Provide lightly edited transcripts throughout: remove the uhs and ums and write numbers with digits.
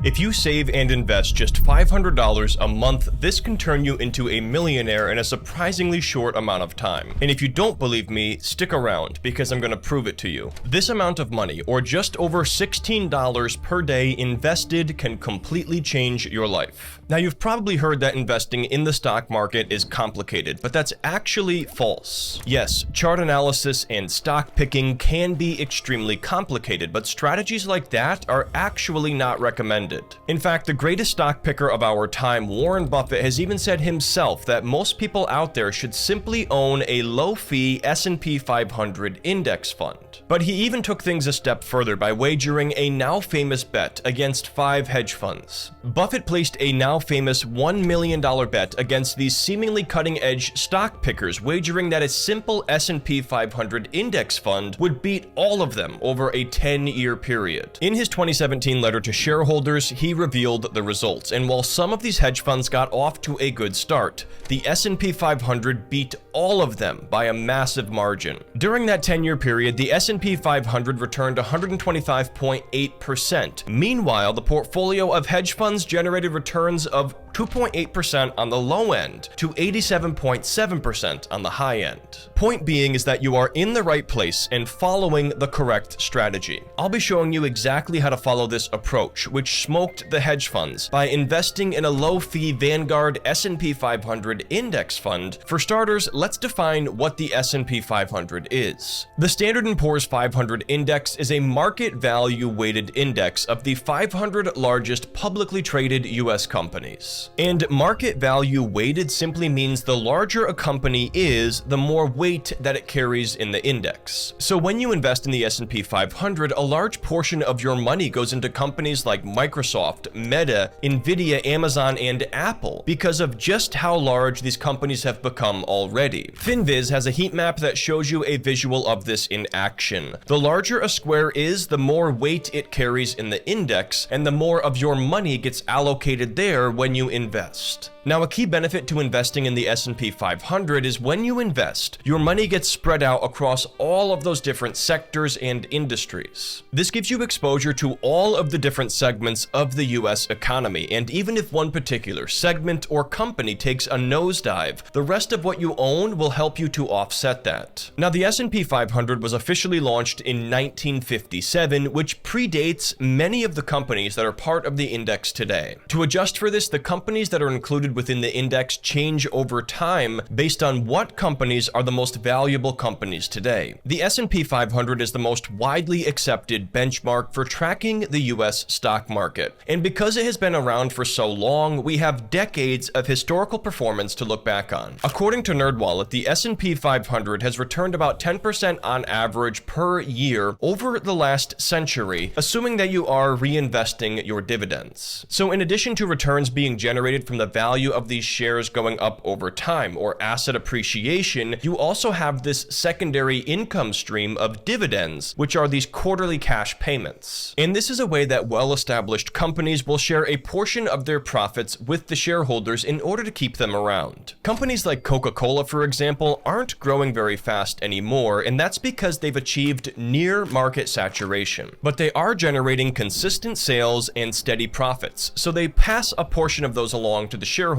If you save and invest just $500 a month, this can turn you into a millionaire in a surprisingly short amount of time. And if you don't believe me, stick around, because I'm going to prove it to you. This amount of money, or just over $16 per day invested, can completely change your life. Now, you've probably heard that investing in the stock market is complicated, but that's actually false. Yes, chart analysis and stock picking can be extremely complicated, but strategies like that are actually not recommended. In fact, the greatest stock picker of our time, Warren Buffett, has even said himself that most people out there should simply own a low-fee S&P 500 index fund. But he even took things a step further by wagering a now-famous bet against 5 hedge funds. Buffett placed a now-famous $1 million bet against these seemingly cutting-edge stock pickers, wagering that a simple S&P 500 index fund would beat all of them over a 10-year period. In his 2017 letter to shareholders, he revealed the results, and while some of these hedge funds got off to a good start, the S&P 500 beat all of them by a massive margin. During that 10-year period, the S&P 500 returned 125.8%. Meanwhile, the portfolio of hedge funds generated returns of 2.8% on the low end to 87.7% on the high end. Point being is that you are in the right place and following the correct strategy. I'll be showing you exactly how to follow this approach, which smoked the hedge funds by investing in a low-fee Vanguard S&P 500 index fund. For starters, let's define what the S&P 500 is. The Standard & Poor's 500 index is a market value weighted index of the 500 largest publicly traded US companies. And market value weighted simply means the larger a company is, the more weight that it carries in the index. So when you invest in the S&P 500, a large portion of your money goes into companies like Microsoft, Meta, Nvidia, Amazon, and Apple because of just how large these companies have become already. FinViz has a heat map that shows you a visual of this in action. The larger a square is, the more weight it carries in the index, and the more of your money gets allocated there when you invest. Now, a key benefit to investing in the S&P 500 is when you invest, your money gets spread out across all of those different sectors and industries. This gives you exposure to all of the different segments of the US economy, and even if one particular segment or company takes a nosedive, the rest of what you own will help you to offset that. Now, the S&P 500 was officially launched in 1957, which predates many of the companies that are part of the index today. To adjust for this, the companies that are included within the index change over time based on what companies are the most valuable companies today. The S&P 500 is the most widely accepted benchmark for tracking the US stock market. And because it has been around for so long, we have decades of historical performance to look back on. According to NerdWallet, the S&P 500 has returned about 10% on average per year over the last century, assuming that you are reinvesting your dividends. So in addition to returns being generated from the value of these shares going up over time, or asset appreciation, you also have this secondary income stream of dividends, which are these quarterly cash payments. And this is a way that well-established companies will share a portion of their profits with the shareholders in order to keep them around. Companies like Coca-Cola, for example, aren't growing very fast anymore, and that's because they've achieved near market saturation. But they are generating consistent sales and steady profits, so they pass a portion of those along to the shareholders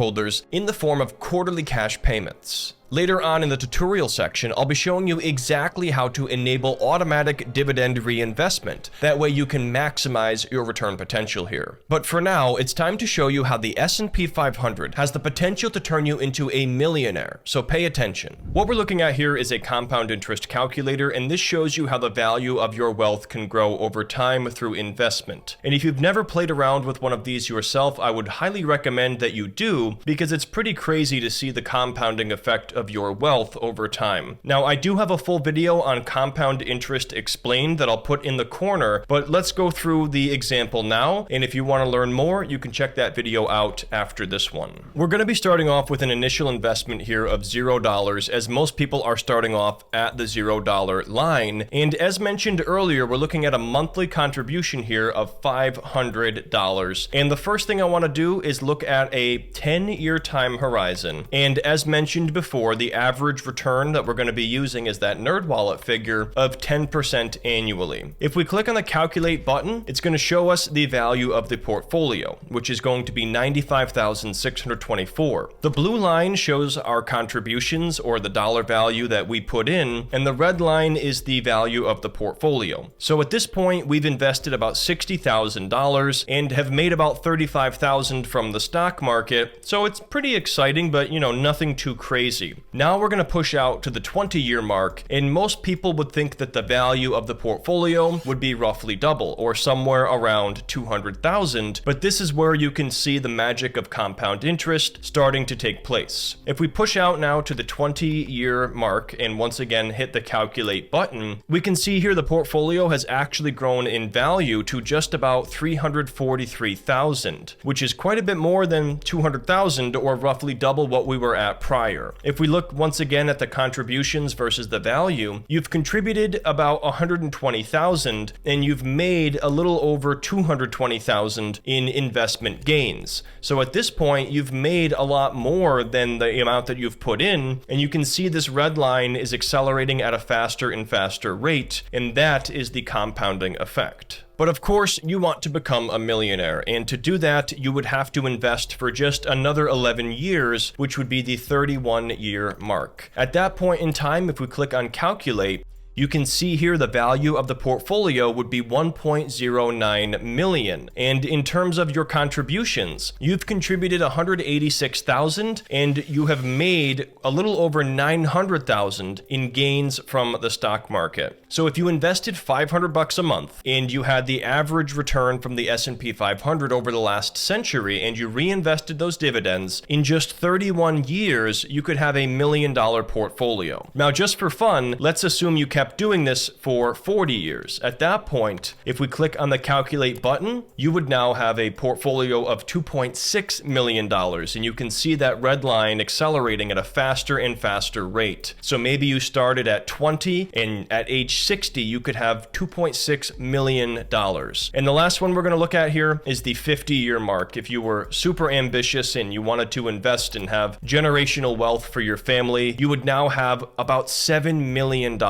in the form of quarterly cash payments. Later on in the tutorial section, I'll be showing you exactly how to enable automatic dividend reinvestment. That way you can maximize your return potential here. But for now, it's time to show you how the S&P 500 has the potential to turn you into a millionaire, so pay attention. What we're looking at here is a compound interest calculator, and this shows you how the value of your wealth can grow over time through investment. And if you've never played around with one of these yourself, I would highly recommend that you do, because it's pretty crazy to see the compounding effect of your wealth over time. Now, I do have a full video on compound interest explained that I'll put in the corner, but let's go through the example now, and if you want to learn more, you can check that video out after this one. We're going to be starting off with an initial investment here of $0, as most people are starting off at the $0 line, and as mentioned earlier, we're looking at a monthly contribution here of $500, and the first thing I want to do is look at a 10-year time horizon, and as mentioned before, for the average return that we're going to be using is that NerdWallet figure of 10% annually. If we click on the calculate button, it's going to show us the value of the portfolio, which is going to be $95,624. The blue line shows our contributions, or the dollar value that we put in, and the red line is the value of the portfolio. So at this point, we've invested about $60,000 and have made about $35,000 from the stock market, so it's pretty exciting, but nothing too crazy. Now we're going to push out to the 20-year mark, and most people would think that the value of the portfolio would be roughly double, or somewhere around $200,000, but this is where you can see the magic of compound interest starting to take place. If we push out now to the 20-year mark and once again hit the calculate button, we can see here the portfolio has actually grown in value to just about $343,000, which is quite a bit more than $200,000, or roughly double what we were at prior. If we look once again at the contributions versus the value, you've contributed about $120,000 and you've made a little over $220,000 in investment gains. So at this point, you've made a lot more than the amount that you've put in, and you can see this red line is accelerating at a faster and faster rate, and that is the compounding effect. But of course, you want to become a millionaire, and to do that, you would have to invest for just another 11 years, which would be the 31-year mark. At that point in time, if we click on calculate, you can see here the value of the portfolio would be $1.09 million. And in terms of your contributions, you've contributed $186,000 and you have made a little over $900,000 in gains from the stock market. So if you invested $500 a month and you had the average return from the S&P 500 over the last century and you reinvested those dividends, in just 31 years, you could have $1 million portfolio. Now, just for fun, let's assume you kept doing this for 40 years. At that point, if we click on the calculate button, you would now have a portfolio of $2.6 million, and you can see that red line accelerating at a faster and faster rate. So maybe you started at 20, and at age 60, you could have $2.6 million. And the last one we're going to look at here is the 50-year mark. If you were super ambitious and you wanted to invest and have generational wealth for your family, you would now have about $7 million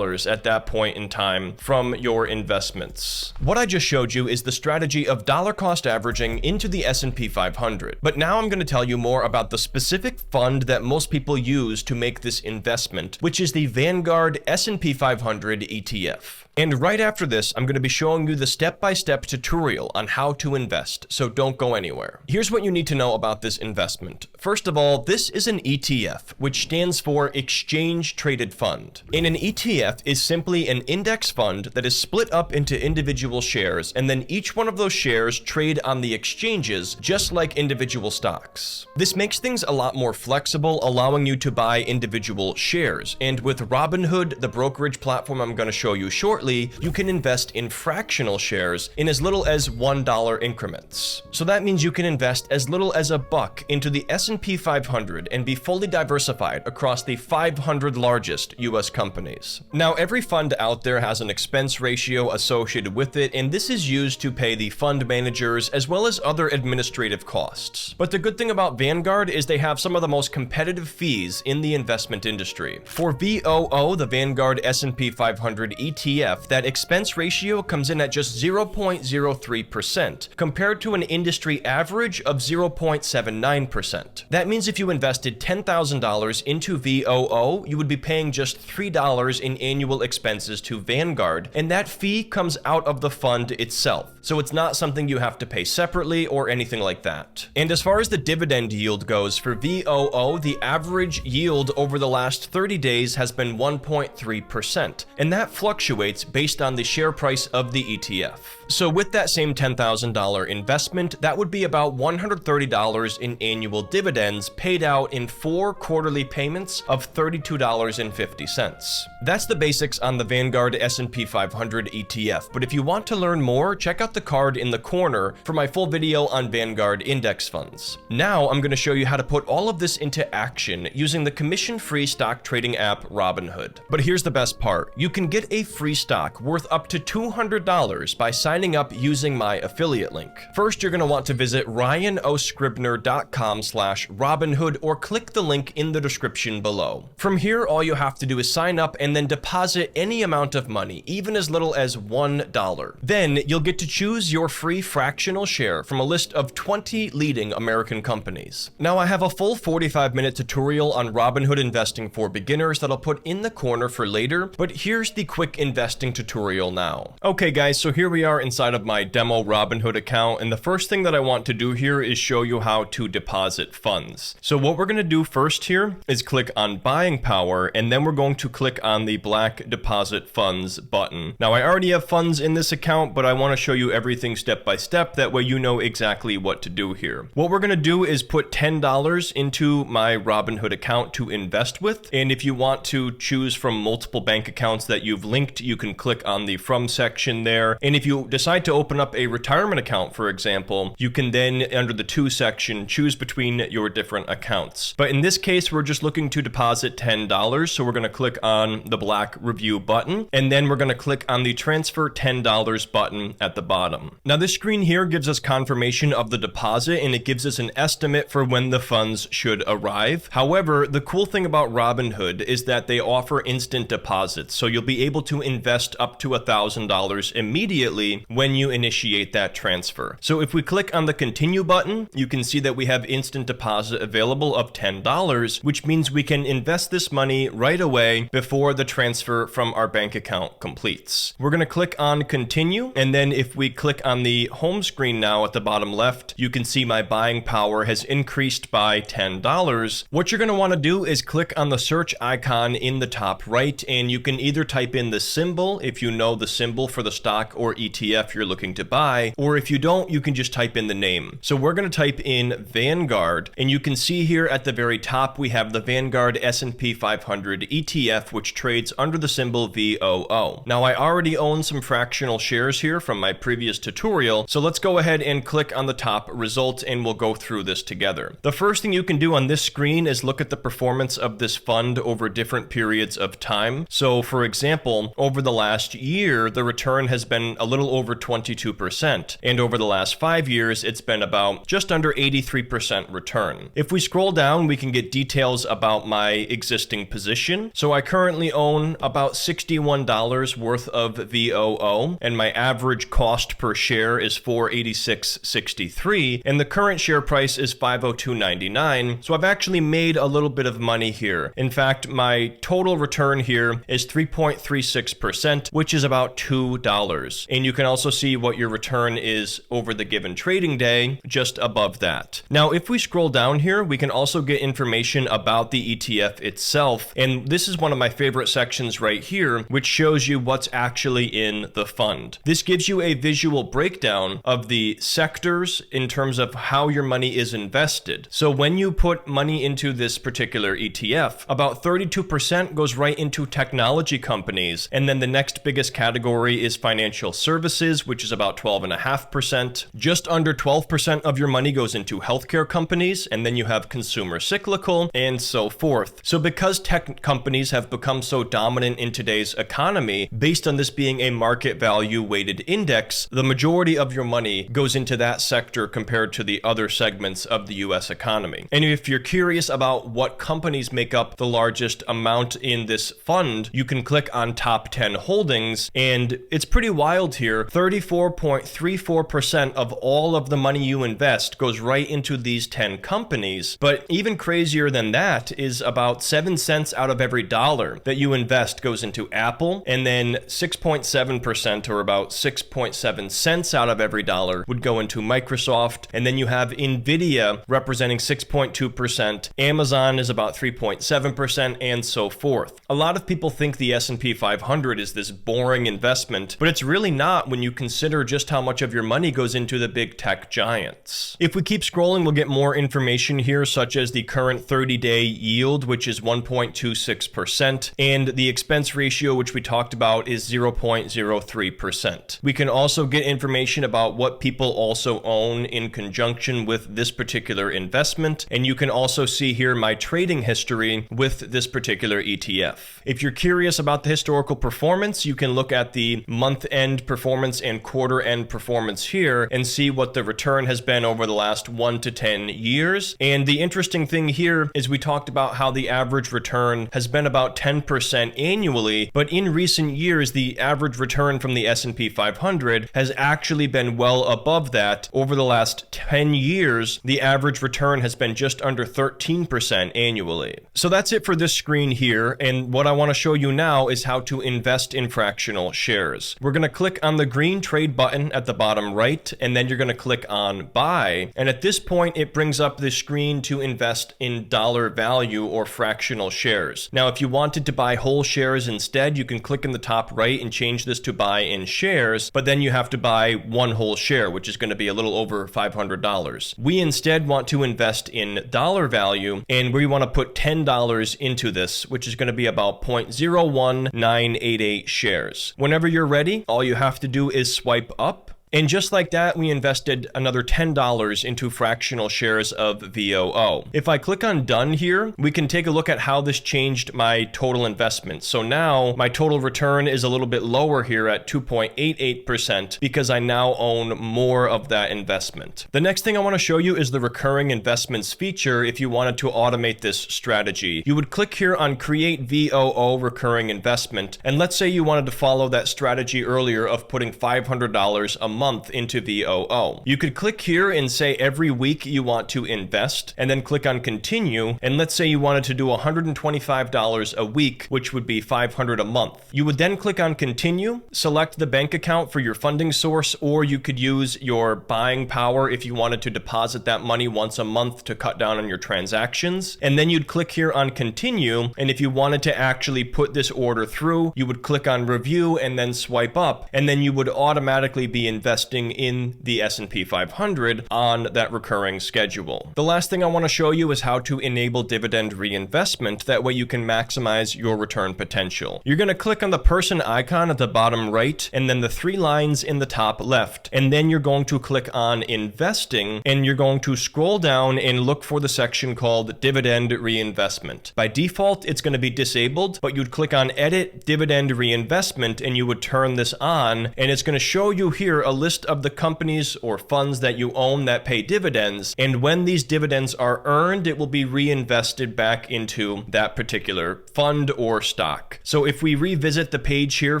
at that point in time from your investments. What I just showed you is the strategy of dollar cost averaging into the S&P 500. But now I'm going to tell you more about the specific fund that most people use to make this investment, which is the Vanguard S&P 500 ETF. And right after this, I'm going to be showing you the step-by-step tutorial on how to invest, so don't go anywhere. Here's what you need to know about this investment. First of all, this is an ETF, which stands for Exchange Traded Fund. And an ETF is simply an index fund that is split up into individual shares, and then each one of those shares trade on the exchanges, just like individual stocks. This makes things a lot more flexible, allowing you to buy individual shares. And with Robinhood, the brokerage platform I'm going to show you shortly, you can invest in fractional shares in as little as $1 increments. So that means you can invest as little as $1 into the S&P 500 and be fully diversified across the 500 largest US companies. Now, every fund out there has an expense ratio associated with it, and this is used to pay the fund managers as well as other administrative costs. But the good thing about Vanguard is they have some of the most competitive fees in the investment industry. For VOO, the Vanguard S&P 500 ETF, that expense ratio comes in at just 0.03%, compared to an industry average of 0.79%. That means if you invested $10,000 into VOO, you would be paying just $3 in annual expenses to Vanguard, and that fee comes out of the fund itself. So it's not something you have to pay separately or anything like that. And as far as the dividend yield goes, for VOO, the average yield over the last 30 days has been 1.3%, and that fluctuates based on the share price of the ETF. So with that same $10,000 investment, that would be about $130 in annual dividends paid out in 4 quarterly payments of $32.50. That's the basics on the Vanguard S&P 500 ETF, but if you want to learn more, check out the card in the corner for my full video on Vanguard index funds. Now I'm going to show you how to put all of this into action using the commission-free stock trading app Robinhood. But here's the best part. You can get a free stock worth up to $200 by signing signing up using my affiliate link. First, you're going to want to visit ryanoscribner.com/Robinhood or click the link in the description below. From here, all you have to do is sign up and then deposit any amount of money, even as little as $1. Then you'll get to choose your free fractional share from a list of 20 leading American companies. Now, I have a full 45-minute tutorial on Robinhood investing for beginners that I'll put in the corner for later, but here's the quick investing tutorial now. Okay guys, so here we are inside of my demo Robinhood account, and the first thing that I want to do here is show you how to deposit funds. So what we're going to do first here is click on buying power, and then we're going to click on the black deposit funds button. Now, I already have funds in this account, but I want to show you everything step by step, that way you know exactly what to do here. What we're going to do is put $10 into my Robinhood account to invest with, and if you want to choose from multiple bank accounts that you've linked, you can click on the from section there. And if you decide to open up a retirement account, for example, you can then, under the to section, choose between your different accounts. But in this case, we're just looking to deposit $10, so we're going to click on the black review button, and then we're going to click on the transfer $10 button at the bottom. Now, this screen here gives us confirmation of the deposit, and it gives us an estimate for when the funds should arrive. However, the cool thing about Robinhood is that they offer instant deposits, so you'll be able to invest up to $1,000 immediately when you initiate that transfer. So if we click on the continue button, you can see that we have instant deposit available of $10, which means we can invest this money right away before the transfer from our bank account completes. We're going to click on continue, and then if we click on the home screen now at the bottom left, you can see my buying power has increased by $10. What you're going to want to do is click on the search icon in the top right, and you can either type in the symbol if you know the symbol for the stock or ETF you're looking to buy, or if you don't, you can just type in the name. So we're going to type in Vanguard, and you can see here at the very top we have the Vanguard S&P 500 ETF, which trades under the symbol VOO. Now, I already own some fractional shares here from my previous tutorial, so let's go ahead and click on the top result, and we'll go through this together. The first thing you can do on this screen is look at the performance of this fund over different periods of time. So for example, over the last year, the return has been a little over 22%, and over the last 5 years, it's been about just under 83% return. If we scroll down, we can get details about my existing position. So I currently own about $61 worth of VOO, and my average cost per share is $486.63, and the current share price is $502.99. So I've actually made a little bit of money here. In fact, my total return here is 3.36%, which is about $2. And you can also see what your return is over the given trading day, just above that. Now, if we scroll down here, we can also get information about the ETF itself. And this is one of my favorite sections right here, which shows you what's actually in the fund. This gives you a visual breakdown of the sectors in terms of how your money is invested. So when you put money into this particular ETF, about 32% goes right into technology companies, and then the next biggest category is financial services, which is about 12.5%. Just under 12% of your money goes into healthcare companies, and then you have consumer cyclical, and so forth. So because tech companies have become so dominant in today's economy, based on this being a market value weighted index, the majority of your money goes into that sector compared to the other segments of the US economy. And if you're curious about what companies make up the largest amount in this fund, you can click on top 10 holdings, and it's pretty wild here. 34.34% of all of the money you invest goes right into these 10 companies. But even crazier than that is about 7 cents out of every dollar that you invest goes into Apple, and then 6.7%, or about 6.7 cents out of every dollar, would go into Microsoft, and then you have Nvidia representing 6.2%, Amazon is about 3.7%, and so forth. A lot of people think the S&P 500 is this boring investment, but it's really not when you consider just how much of your money goes into the big tech giants. If we keep scrolling, we'll get more information here, such as the current 30-day yield, which is 1.26%, and the expense ratio, which we talked about, is 0.03%. We can also get information about what people also own in conjunction with this particular investment, and you can also see here my trading history with this particular ETF. If you're curious about the historical performance, you can look at the month-end performance performance and quarter end performance here and see what the return has been over the last 1 to 10 years. And the interesting thing here is we talked about how the average return has been about 10% annually, but in recent years, the average return from the S&P 500 has actually been well above that. Over the last 10 years, the average return has been just under 13% annually. So that's it for this screen here, and what I want to show you now is how to invest in fractional shares. We're going to click on the green trade button at the bottom right, and then you're going to click on buy, and at this point it brings up the screen to invest in dollar value or fractional shares. Now if you wanted to buy whole shares instead, you can click in the top right and change this to buy in shares, but then you have to buy one whole share, which is going to be a little over $500. We instead want to invest in dollar value, and we want to put $10 into this, which is going to be about 0.01988 shares. Whenever you're ready, all you have to do is swipe up. And just like that, we invested another $10 into fractional shares of VOO. If I click on done here, we can take a look at how this changed my total investment. So now my total return is a little bit lower here at 2.88% because I now own more of that investment. The next thing I want to show you is the recurring investments feature. If you wanted to automate this strategy, you would click here on create VOO recurring investment. And let's say you wanted to follow that strategy earlier of putting $500 a month into VOO. You could click here and say every week you want to invest, and then click on continue. And let's say you wanted to do $125 a week, which would be $500 a month. You would then click on continue, select the bank account for your funding source, or you could use your buying power if you wanted to deposit that money once a month to cut down on your transactions. And then you'd click here on continue. And if you wanted to actually put this order through, you would click on review and then swipe up, and then you would automatically be investing in the S&P 500 on that recurring schedule. The last thing I want to show you is how to enable dividend reinvestment. That way you can maximize your return potential. You're going to click on the person icon at the bottom right, and then the 3 lines in the top left. And then you're going to click on investing, and you're going to scroll down and look for the section called dividend reinvestment. By default, it's going to be disabled, but you'd click on edit dividend reinvestment, and you would turn this on, and it's going to show you here a list of the companies or funds that you own that pay dividends, and when these dividends are earned, it will be reinvested back into that particular fund or stock. So if we revisit the page here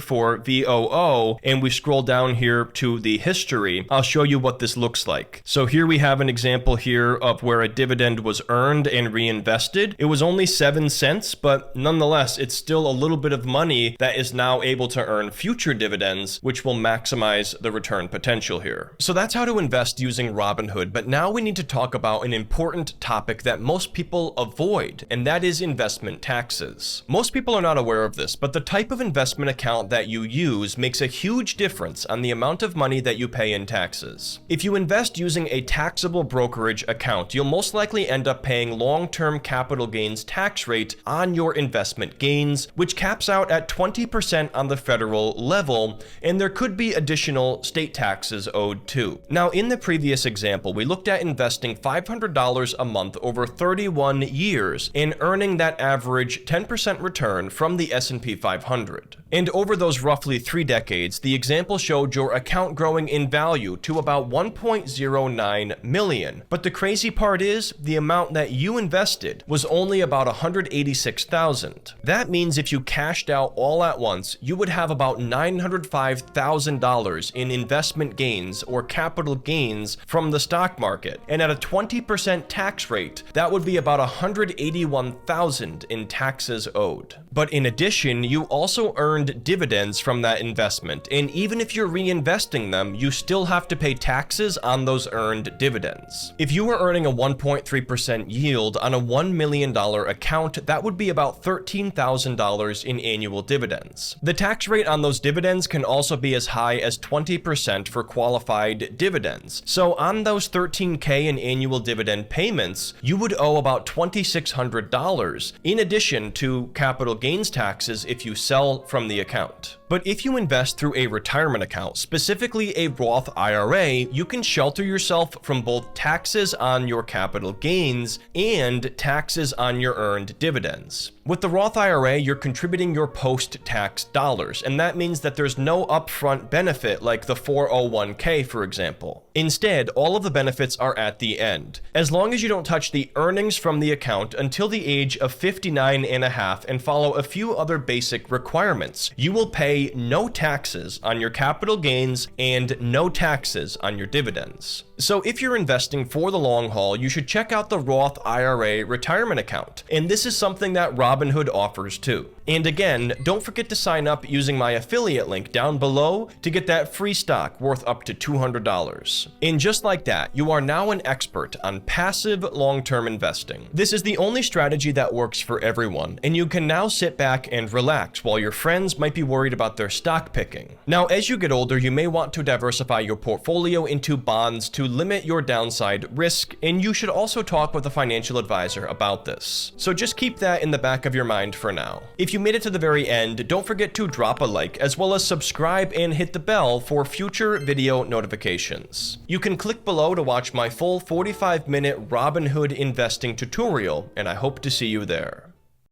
for VOO and we scroll down here to the history, I'll show you what this looks like. So here we have an example here of where a dividend was earned and reinvested. It was only 7 cents, but nonetheless, it's still a little bit of money that is now able to earn future dividends, which will maximize the return potential here. So that's how to invest using Robinhood, but now we need to talk about an important topic that most people avoid, and that is investment taxes. Most people are not aware of this, but the type of investment account that you use makes a huge difference on the amount of money that you pay in taxes. If you invest using a taxable brokerage account, you'll most likely end up paying long-term capital gains tax rate on your investment gains, which caps out at 20% on the federal level, and there could be additional state taxes owed too. Now, in the previous example, we looked at investing $500 a month over 31 years and earning that average 10% return from the S&P 500. And over those roughly 3 decades, the example showed your account growing in value to about 1.09 million. But the crazy part is the amount that you invested was only about 186,000. That means if you cashed out all at once, you would have about $905,000 in investment gains or capital gains from the stock market. And at a 20% tax rate, that would be about 181,000 in taxes owed. But in addition, you also earned dividends from that investment. And even if you're reinvesting them, you still have to pay taxes on those earned dividends. If you were earning a 1.3% yield on a $1 million account, that would be about $13,000 in annual dividends. The tax rate on those dividends can also be as high as 20% for qualified dividends. So on those $13K in annual dividend payments, you would owe about $2,600 in addition to capital gains taxes if you sell from the account. But if you invest through a retirement account, specifically a Roth IRA, you can shelter yourself from both taxes on your capital gains and taxes on your earned dividends. With the Roth IRA, you're contributing your post-tax dollars, and that means that there's no upfront benefit like the 401k, for example. Instead, all of the benefits are at the end. As long as you don't touch the earnings from the account until the age of 59 and a half and follow a few other basic requirements, you will pay no taxes on your capital gains and no taxes on your dividends. So if you're investing for the long haul, you should check out the Roth IRA retirement account. And this is something that Robinhood offers too. And again, don't forget to sign up using my affiliate link down below to get that free stock worth up to $200. And just like that, you are now an expert on passive long-term investing. This is the only strategy that works for everyone, and you can now sit back and relax while your friends might be worried about their stock picking. Now, as you get older, you may want to diversify your portfolio into bonds to limit your downside risk, and you should also talk with a financial advisor about this. So just keep that in the back of your mind for now. If you made it to the very end, don't forget to drop a like as well as subscribe and hit the bell for future video notifications. You can click below to watch my full 45-minute Robinhood investing tutorial, and I hope to see you there.